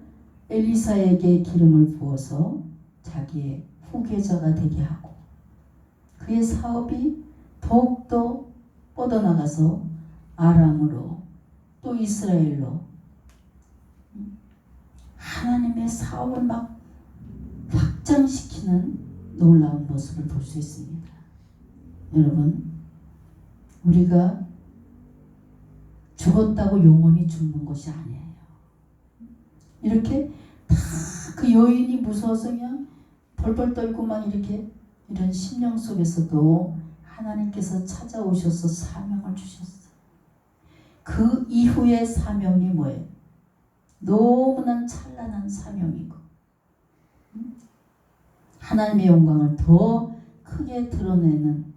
엘리사에게 기름을 부어서 자기의 후계자가 되게 하고, 그의 사업이 더욱더 뻗어나가서 아람으로 또 이스라엘로 하나님의 사업을 막 확장시키는 놀라운 모습을 볼 수 있습니다. 여러분, 우리가 죽었다고 영원히 죽는 것이 아니에요. 이렇게 다 그 여인이 무서워서 그냥 벌벌 떨고 막 이렇게 이런 심령 속에서도 하나님께서 찾아오셔서 사명을 주셨어요. 그 이후의 사명이 뭐예요? 너무나 찬란한 사명이고 하나님의 영광을 더 크게 드러내는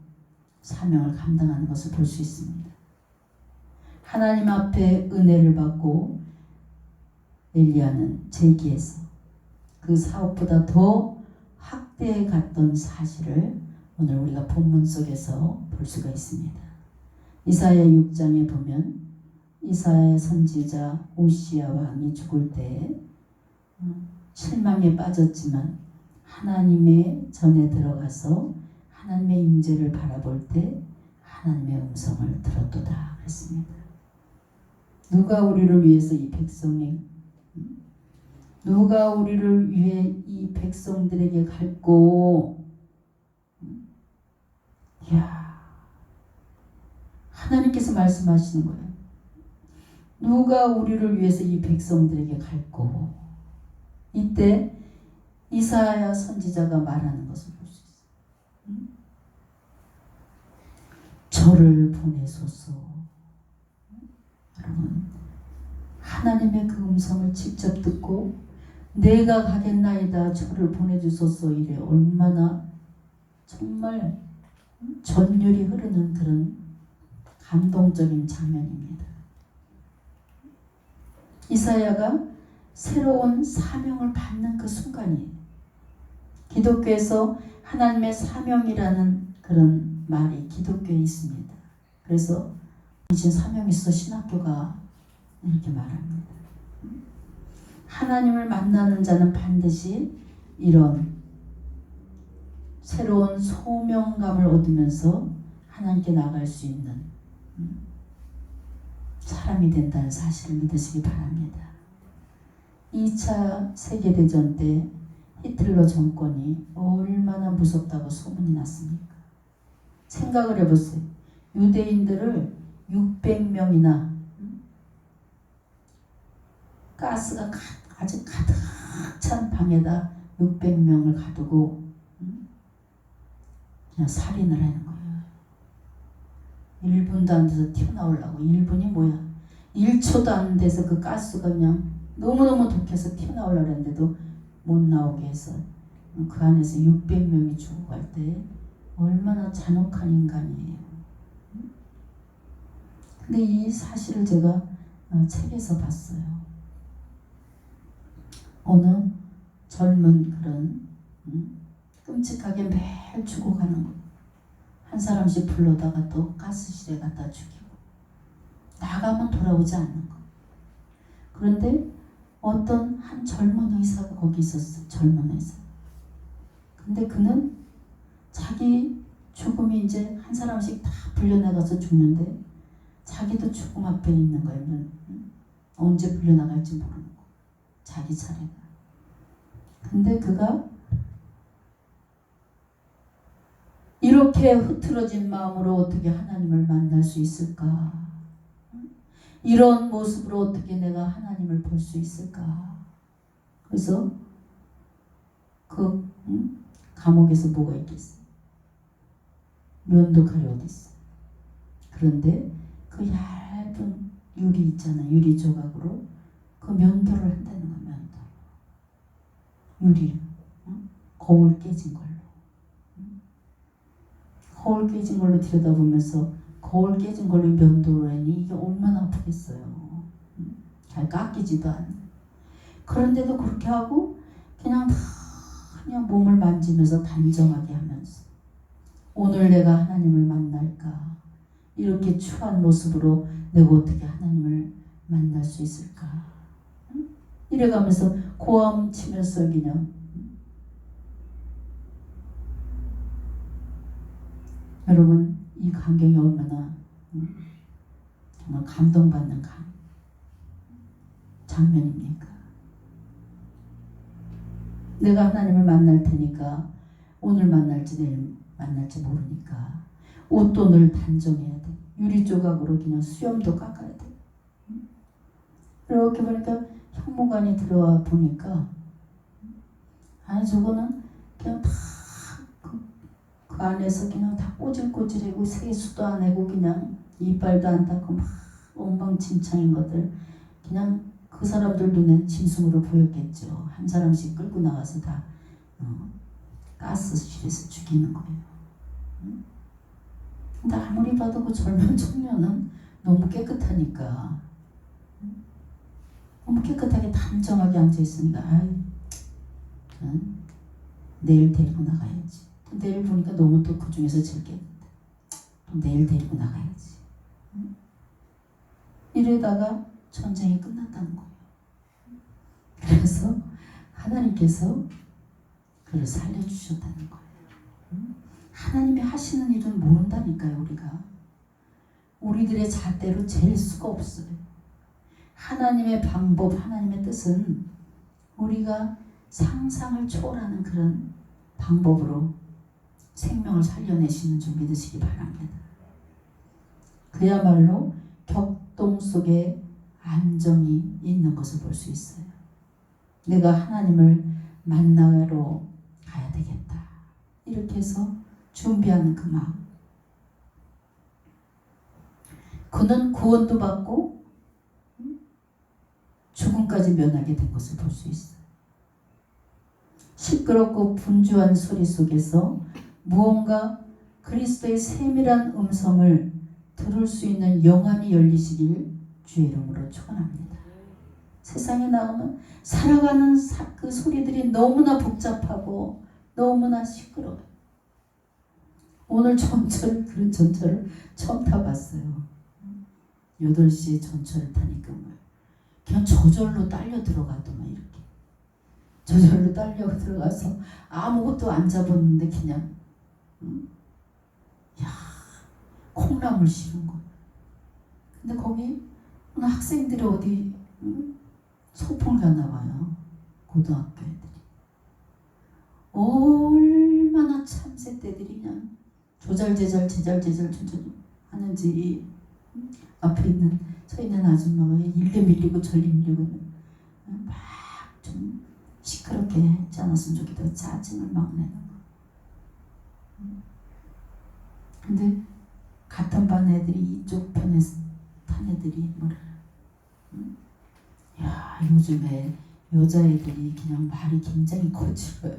사명을 감당하는 것을 볼 수 있습니다. 하나님 앞에 은혜를 받고 엘리야는 제기해서 그 사업보다 더 확대해 갔던 사실을 오늘 우리가 본문 속에서 볼 수가 있습니다. 이사야 6장에 보면 이사야 선지자 오시야 왕이 죽을 때 실망에 빠졌지만 하나님의 전에 들어가서 하나님의 임재를 바라볼 때 하나님의 음성을 들었도다 그랬습니다. 누가 우리를 위해서 이 백성이 누가 우리를 위해 이 백성들에게 갈고 이야 하나님께서 말씀하시는 거예요. 누가 우리를 위해서 이 백성들에게 갈고 이때 이사야 선지자가 말하는 것을 볼 수 있어요. 저를 보내소서. 여러분 하나님의 그 음성을 직접 듣고 내가 가겠나이다 저를 보내주소서 이래 얼마나 정말 전율이 흐르는 그런 감동적인 장면입니다. 이사야가 새로운 사명을 받는 그 순간이에요. 기독교에서 하나님의 사명이라는 그런 말이 기독교에 있습니다. 그래서 이제 사명 있어 신학교가 이렇게 말합니다. 하나님을 만나는 자는 반드시 이런 새로운 소명감을 얻으면서 하나님께 나갈 수 있는 사람이 된다는 사실을 믿으시기 바랍니다. 2차 세계대전 때 히틀러 정권이 얼마나 무섭다고 소문이 났습니까? 생각을 해보세요. 유대인들을 600명이나 가스가 아주 가득 찬 방에다 600명을 가두고 그냥 살인을 하는 거예요. 1분도 안 돼서 튀어나오려고. 1분이 뭐야? 1초도 안 돼서 그 가스가 그냥 너무너무 독해서 튀어나오려고 했는데도 못 나오게 해서 그 안에서 600명이 죽어갈 때 얼마나 잔혹한 인간이에요. 근데 이 사실을 제가 책에서 봤어요. 어느 젊은 그런 끔찍하게 매일 죽어가는 거. 한 사람씩 불러다가 또 가스실에 갖다 죽이고 나가면 돌아오지 않는 거. 그런데 어떤 한 젊은 의사가 거기 있었어. 젊은 의사. 근데 그는 자기 죽음이 이제 한 사람씩 다 불려나가서 죽는데 자기도 죽음 앞에 있는 거예요. 언제 불려나갈지 모르는 거. 자기 차례가. 근데 그가 이렇게 흐트러진 마음으로 어떻게 하나님을 만날 수 있을까? 이런 모습으로 어떻게 내가 하나님을 볼 수 있을까? 그래서 그 감옥에서 뭐가 있겠어? 면도칼이 어디 있어? 그런데 그 얇은 유리 있잖아. 유리 조각으로 그 면도를 한다는 거야. 면도. 유리. 거울 깨진 걸로. 거울 깨진 걸로 들여다보면서 거울 깨진 걸로 면도를 하니 이게 얼마나 아프겠어요. 잘 깎이지도 않는. 그런데도 그렇게 하고 그냥 다 그냥 몸을 만지면서 단정하게 하면서 오늘 내가 하나님을 만날까? 이렇게 추한 모습으로 내가 어떻게 하나님을 만날 수 있을까? 이래가면서 고함 치면서 그냥 여러분 이 광경이 얼마나 정말 감동받는 장면입니까? 내가 하나님을 만날 테니까 오늘 만날지 내일 만날지 모르니까 옷도 늘 단정해야 돼. 유리 조각으로 그냥 수염도 깎아야 돼. 이렇게 보니까 형무관이 들어와 보니까 아니 저거는 그냥 다 그 안에서 그냥 다 꼬질꼬질하고 세수도 안 하고 그냥 이빨도 안 닦고 막 엉망진창인 것들 그냥 그 사람들 눈엔 짐승으로 보였겠죠. 한 사람씩 끌고 나가서 다 가스실에서 죽이는 거예요. 근데 아무리 봐도 그 젊은 청년은 너무 깨끗하니까 너무 깨끗하게 단정하게 앉아있으니까 아이 내일 데리고 나가야지. 또 내일 보니까 너무 또 그 중에서 제일 깨끗해. 또 내일 데리고 나가야지. 이러다가 전쟁이 끝났다는 거예요. 그래서 하나님께서 그를 살려주셨다는 거예요. 하나님이 하시는 일은 모른다니까요. 우리가 우리들의 잣대로 잴 수가 없어요. 하나님의 방법, 하나님의 뜻은 우리가 상상을 초월하는 그런 방법으로 생명을 살려내시는 줄 믿으시기 바랍니다. 그야말로 격동 속에 안정이 있는 것을 볼 수 있어요. 내가 하나님을 만나러 가야 되겠다. 이렇게 해서 준비하는 그 마음. 그는 구원도 받고 죽음까지 면하게 된 것을 볼 수 있어요. 시끄럽고 분주한 소리 속에서 무언가 그리스도의 세밀한 음성을 들을 수 있는 영안이 열리시길 주의 이름으로 축원합니다. 세상에 나오면 살아가는 그 소리들이 너무나 복잡하고 너무나 시끄러워요. 오늘 전철, 그런 전철을 처음 타봤어요. 8시에 전철을 타니까 그냥 저절로 딸려 들어가더만 이렇게. 저절로 딸려 들어가서 아무것도 안 잡았는데 그냥 콩나물 씹은 거. 근데 거기 학생들이 어디 소풍 가나 봐요. 고등학교 애들이. 얼마나 참새 떼들이 그냥 조잘제잘 하는지 앞에 있는 서 있는 아줌마가 일레 밀리고 절레 밀리고 막 좀 시끄럽게 했지 않았으면 좋겠다고 짜증을 막 내는 거. 근데 같은 반 애들이 이쪽 편에 탄 애들이 뭐라 야 요즘에 여자애들이 그냥 말이 굉장히 거칠어요.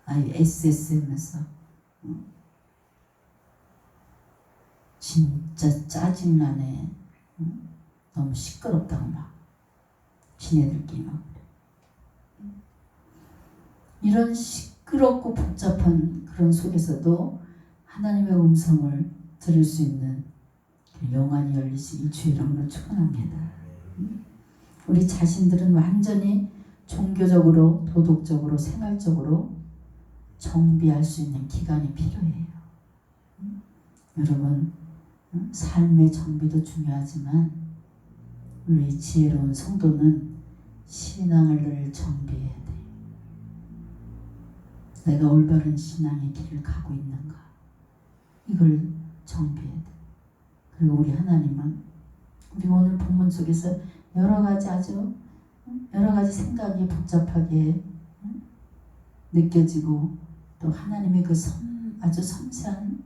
아이 SSM에서 진짜 짜증나네. 너무 시끄럽다고 막 지네들끼리 막 이런 시끄럽고 복잡한 그런 속에서도 하나님의 음성을 들을 수 있는 영안이 열리시길 주의 이름으로 축원합니다. 우리 자신들은 완전히 종교적으로 도덕적으로 생활적으로 정비할 수 있는 기간이 필요해요. 여러분 삶의 정비도 중요하지만 우리 지혜로운 성도는 신앙을 늘 정비해야 돼. 내가 올바른 신앙의 길을 가고 있는가 이걸 정비해야 돼. 그리고 우리 하나님은 우리 오늘 본문 속에서 여러 가지 생각이 복잡하게 느껴지고 또 하나님의 그 아주 섬세한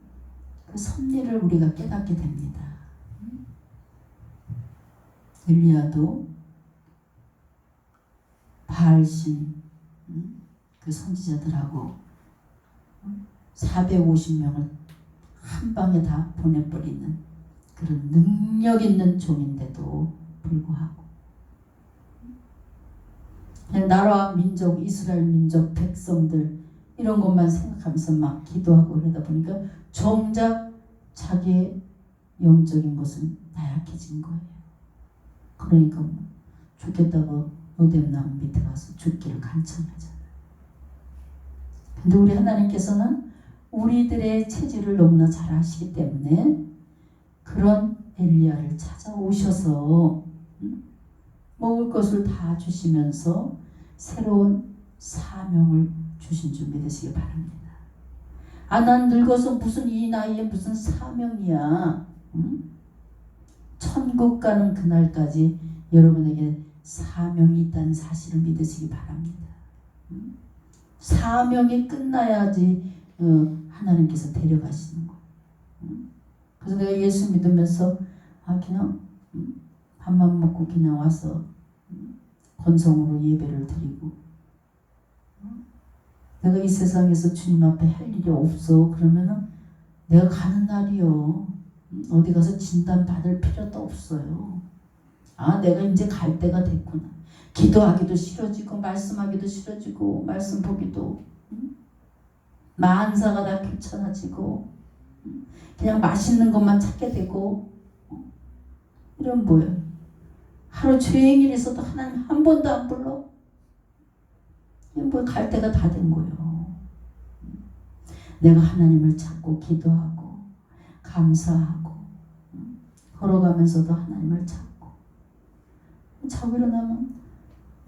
그 섭리를 우리가 깨닫게 됩니다. 엘리야도 바알신 그 선지자들하고 450명을 한 방에 다 보내버리는 그런 능력 있는 종인데도 불구하고 그냥 나라 민족, 이스라엘 민족, 백성들 이런 것만 생각하면서 막 기도하고 그러다 보니까 정작 자기의 영적인 것은 나약해진 거예요. 그러니까 죽겠다고 노뎀나무 밑에 가서 죽기를 간청하잖아요. 근데 우리 하나님께서는 우리들의 체질을 너무나 잘 아시기 때문에 그런 엘리야를 찾아오셔서 먹을 것을 다 주시면서 새로운 사명을 주신 줄 믿으시기 바랍니다. 난 늙어서 무슨 이 나이에 무슨 사명이야. 천국 가는 그날까지 여러분에게 사명이 있다는 사실을 믿으시기 바랍니다. 사명이 끝나야지 하나님께서 데려가시는 거예요. 그래서 내가 예수 믿으면서 그냥 밥만 먹고 그냥 와서 건성으로 예배를 드리고 내가 이 세상에서 주님 앞에 할 일이 없어 그러면은 내가 가는 날이요. 어디 가서 진단 받을 필요도 없어요. 내가 이제 갈 때가 됐구나. 기도하기도 싫어지고 말씀하기도 싫어지고 말씀 보기도 만사가 다 귀찮아지고 그냥 맛있는 것만 찾게 되고 이런 뭐예요? 하루 종일 있어도 하나님 한 번도 안 불러? 뭐 갈 때가 다 된 거예요. 내가 하나님을 찾고 기도하고 감사하고 걸어가면서도 하나님을 찾고 자고 일어나면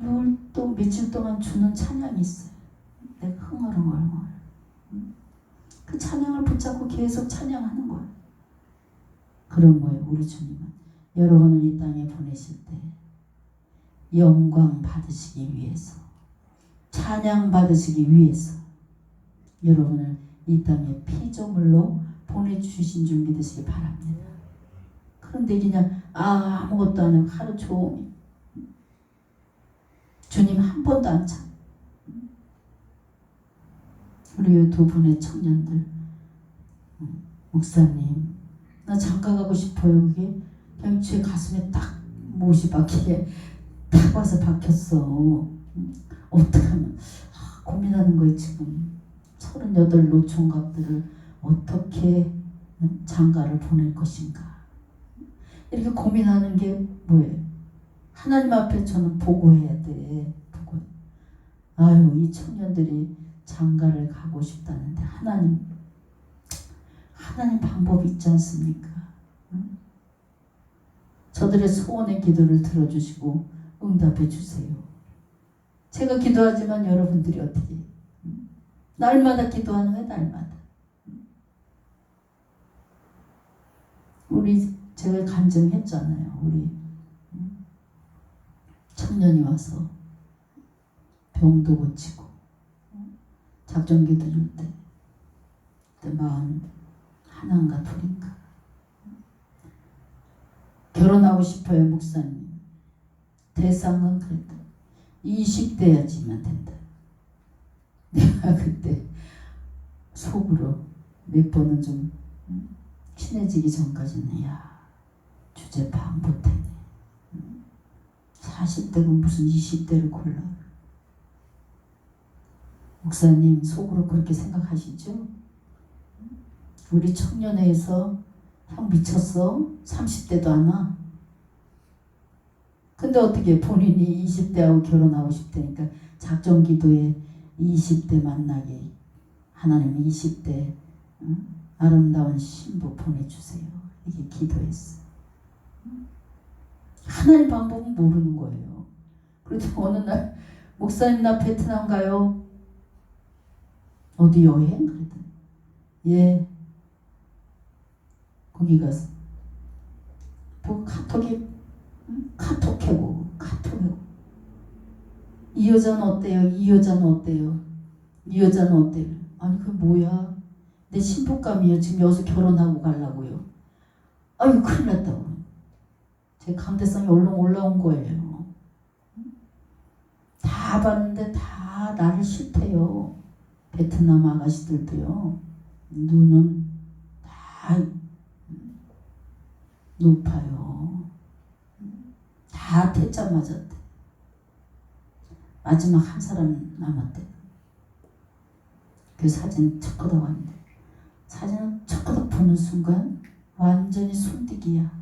늘 또 며칠 동안 주는 찬양이 있어요. 내가 흥얼흥얼 그 찬양을 붙잡고 계속 찬양하는 거예요. 그런 거예요. 우리 주님은 여러분을 이 땅에 보내실 때 영광 받으시기 위해서 찬양 받으시기 위해서 여러분을 이 땅에 피조물로 보내주신 줄 믿으시기 바랍니다. 그런데 그냥 아무것도 안 하고 하루 종일 주님 한 번도 안 찾고 우리 두 분의 청년들 목사님 나 장가 가고 싶어요. 그게 그냥 제 가슴에 딱 못이 박히게 딱 와서 박혔어. 어떡하면 고민하는 거예요. 지금 38 노총각들을 어떻게 장가를 보낼 것인가 이렇게 고민하는 게 뭐예요? 하나님 앞에 저는 보고해야 돼. 이 청년들이 장가를 가고 싶다는데 하나님 방법이 있지 않습니까? 저들의 소원의 기도를 들어주시고 응답해 주세요. 제가 기도하지만 여러분들이 어떻게 날마다 기도하는 거예요. 날마다. 제가 간증했잖아요. 우리 청년이 와서 병도 고치고 작전기도 줄 때 그때 41인가 2인가 결혼하고 싶어요. 목사님. 대상은 그랬다. 20대야지만 된다. 내가 그때 속으로 몇 번은 좀 친해지기 전까지는 주제 파악 못했네. 40대가 무슨 20대를 골라. 목사님 속으로 그렇게 생각하시죠? 우리 청년회에서 형 미쳤어? 30대도 안 와? 근데 어떻게 본인이 20대하고 결혼하고 싶다니까 작정기도에 20대 만나게 하나님 20대 아름다운 신부 보내주세요. 이게 기도했어. 하나님 방법은 모르는 거예요. 그래도 어느 날 목사님 나 베트남 가요. 어디 여행? 그랬더니 예. 거기 가서 뭐 카톡해고 이 여자는 어때요? 이 여자는 어때요? 이 여자는 어때요? 아니 그게 뭐야? 내 신부감이에요. 지금 여기서 결혼하고 가려고요. 아유 큰일 났다고. 제 강대성이 얼른 올라온 거예요. 다 봤는데 다 나를 싫대요. 베트남 아가씨들도요. 눈은 다 높아요. 다 퇴짜 맞았대. 마지막 한 사람 남았대. 그 사진 척거덕 왔는데 사진을 척거덕 보는 순간 완전히 손디기야.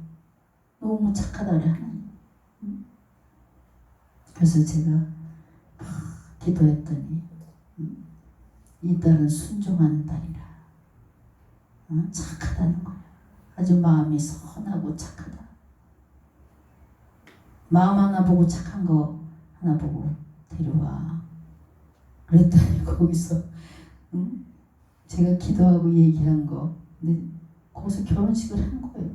너무 착하다 그래 하나님. 그래서 제가 기도했더니 이 딸은 순종하는 딸이라. 착하다는 거야. 아주 마음이 선하고 착하다. 마음 하나 보고 착한 거 하나 보고 데려와. 그랬더니 거기서 제가 기도하고 얘기한 거, 근데 거기서 결혼식을 한 거예요.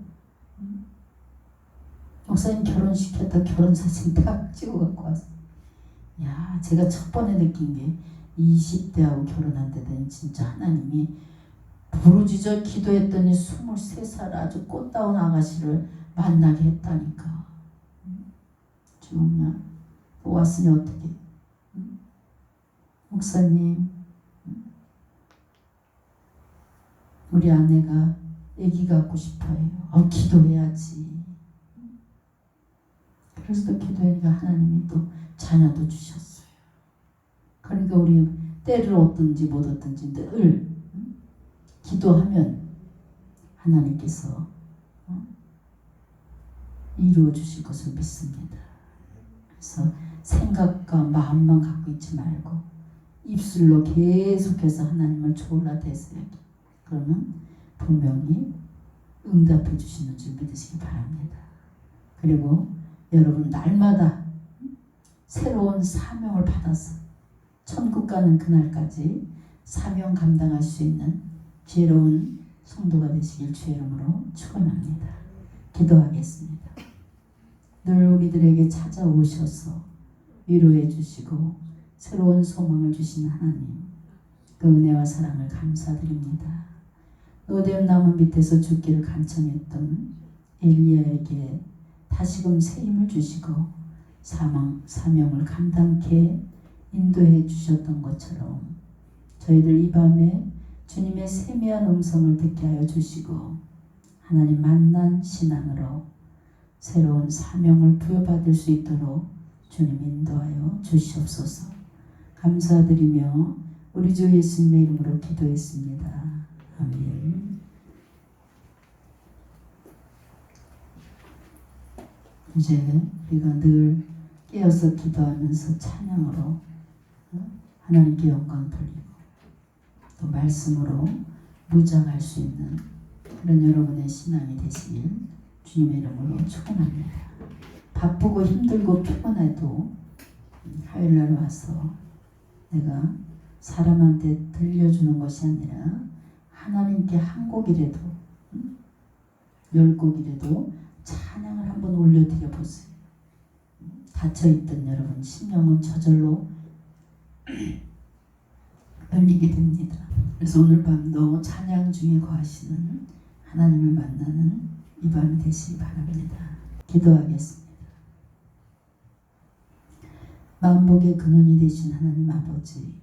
목사님 결혼시켰다 결혼사진 딱 찍어 갖고 왔어. 야, 제가 첫 번에 느낀 게 20대하고 결혼한 데는 진짜 하나님이 부르짖어 기도했더니 23살 아주 꽃다운 아가씨를 만나게 했다니까. 죽었냐? 또 왔으니 어떻게? 목사님, 우리 아내가 아기 갖고 싶어해요. 기도해야지. 그래서 또 기도하니까 하나님이 또 자녀도 주셨어요. 그러니까 우리 때를 얻든지 못 얻든지 늘 기도하면 하나님께서 이루어 주실 것을 믿습니다. 그래서 생각과 마음만 갖고 있지 말고 입술로 계속해서 하나님을 졸라대세요. 그러면 분명히 응답해 주시는 줄 믿으시기 바랍니다. 그리고 여러분 날마다 새로운 사명을 받아서 천국 가는 그날까지 사명 감당할 수 있는 지혜로운 성도가 되시길 주의 이름으로 축원합니다. 기도하겠습니다. 늘 우리들에게 찾아오셔서 위로해 주시고 새로운 소망을 주신 하나님, 그 은혜와 사랑을 감사드립니다. 노뎀 나무 밑에서 죽기를 간청했던 엘리야에게 다시금 새 힘을 주시고 사명을 감당케 인도해 주셨던 것처럼 저희들 이 밤에 주님의 세미한 음성을 듣게 하여 주시고 하나님 만난 신앙으로 새로운 사명을 부여받을 수 있도록 주님 인도하여 주시옵소서. 감사드리며 우리 주 예수님의 이름으로 기도했습니다. 아멘. 이제 우리가 늘 깨어서 기도하면서 찬양으로 하나님께 영광 돌리고 또 말씀으로 무장할 수 있는 그런 여러분의 신앙이 되시길 주님의 이름으로 축원합니다. 바쁘고 힘들고 피곤해도 화요일날 와서 내가 사람한테 들려주는 것이 아니라 하나님께 한 곡이라도 10곡이라도 찬양을 한번 올려드려 보세요. 닫혀있던 여러분 심령은 저절로 열리게 됩니다. 그래서 오늘 밤도 찬양 중에 거하시는 하나님을 만나는 이 밤이 되시기 바랍니다. 기도하겠습니다. 만복의 근원이 되신 하나님 아버지,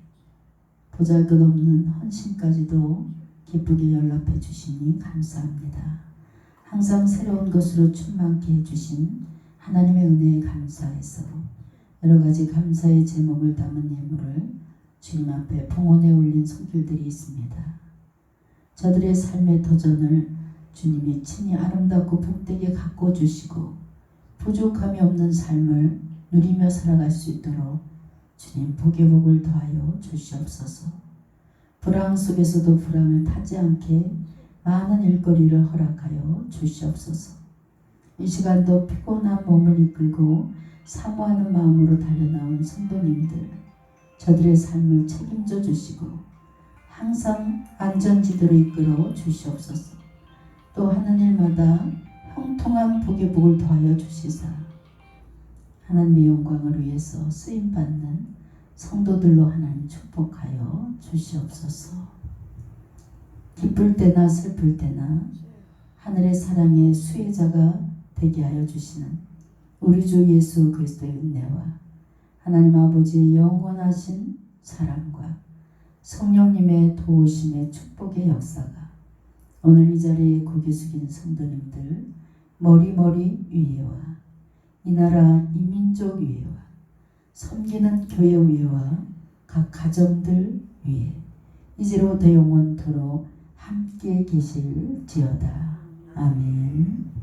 보잘것없는 헌신까지도 기쁘게 연락해 주시니 감사합니다. 항상 새로운 것으로 충만케 해주신 하나님의 은혜에 감사해서 여러 가지 감사의 제목을 담은 예물을 주님 앞에 봉헌에 올린 손길들이 있습니다. 저들의 삶의 도전을 주님이 친히 아름답고 복되게 가꿔주시고 부족함이 없는 삶을 누리며 살아갈 수 있도록 주님 복의 복을 더하여 주시옵소서. 불황 속에서도 불황을 타지 않게 많은 일거리를 허락하여 주시옵소서. 이 시간도 피곤한 몸을 이끌고 사모하는 마음으로 달려나온 성도님들, 저들의 삶을 책임져 주시고 항상 안전지대로 이끌어 주시옵소서. 또 하는 일마다 형통한 복의 복을 더하여 주시사 하나님의 영광을 위해서 쓰임받는 성도들로 하나님 축복하여 주시옵소서. 기쁠 때나 슬플 때나 하늘의 사랑의 수혜자가 되게 하여 주시는 우리 주 예수 그리스도의 은혜와 하나님 아버지의 영원하신 사랑과 성령님의 도우심의 축복의 역사가 오늘 이 자리에 고개 숙인 성도님들 머리머리 위에와 이 나라 이 민족 위에와 섬기는 교회 위에와 각 가정들 위에 이제로부터 영원토록 함께 계실지어다. 아멘.